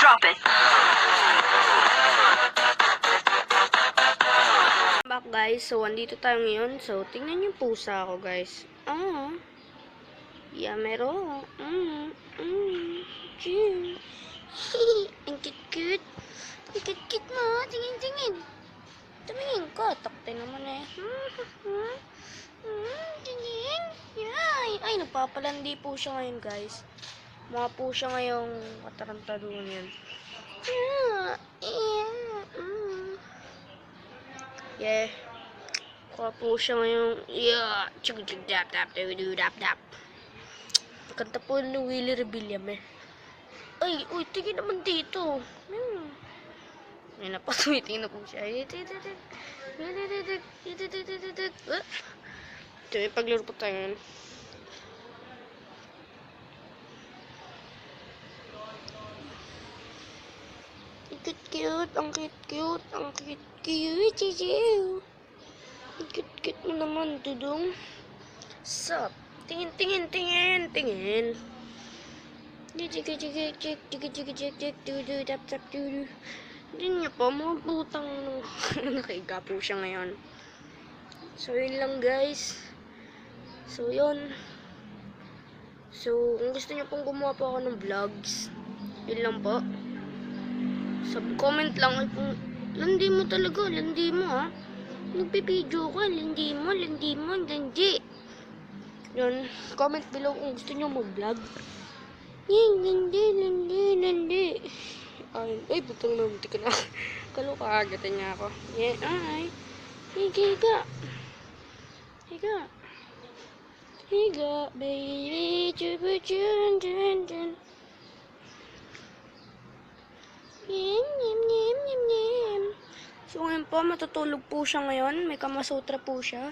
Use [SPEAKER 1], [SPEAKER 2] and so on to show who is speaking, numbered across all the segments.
[SPEAKER 1] Drop it.
[SPEAKER 2] Back guys, so andito tayo ngayon. So tingnan yung pusa ko guys. Yeah, meron. Cute. Ang cute. Ang cute mo. Tingin. Tumingin ka. Takte naman eh. Tingin. Yay. Ay, nagpapalandi po siya ngayon guys. Mga po siya ngayong katarantaduhan yan. Yeah. Kuha po siya ngayong dap. Kanta po ni Willie Rebellion eh. Ay, uy, tingin naman dito. May napatumiting na po siya. Ito, may paglaro po tayo ngayon. Ang cute. Ang cute mo naman, Dudong. Sup? Tingin. Tingin niyo po, mga butang nakahiga po siya ngayon. So, yun lang guys. So, yun. So, kung gusto niyo pong gumawa po ako ng vlogs, yun lang po. Comment lang ay kung landi mo talaga, landi mo ha. Nagpipideo ka, landi mo. Yun, comment below kung gusto niyo mag-vlog. Landi. Ay, butang na, buti ka na. Kalo ka, agatan niya ako. Yeah, ay. Higa, baby. Chun. So, ngayon po, matutulog po siya ngayon. May Kamasutra po siya.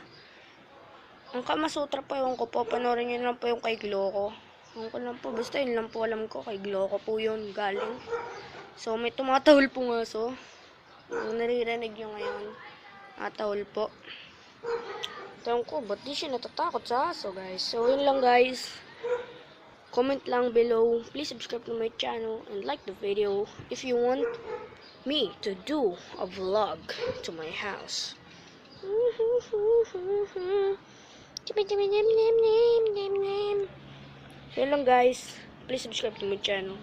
[SPEAKER 2] Ang Kamasutra po, ewan ko po, panoorin niyo lang po yung kay Gloco. Ewan ko lang po, basta yun lang po alam ko, kay Gloco po yun, galing. So, may tumatahol pong aso. Kung naririnig nyo ngayon, atahol po. Ewan ko, ba't di siya natatakot sa aso, guys? So, yun lang, guys. Comment lang below. Please subscribe to my channel and like the video if you want me to do a vlog to my house. So yun lang guys. Please subscribe to my channel.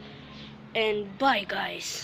[SPEAKER 2] And bye guys.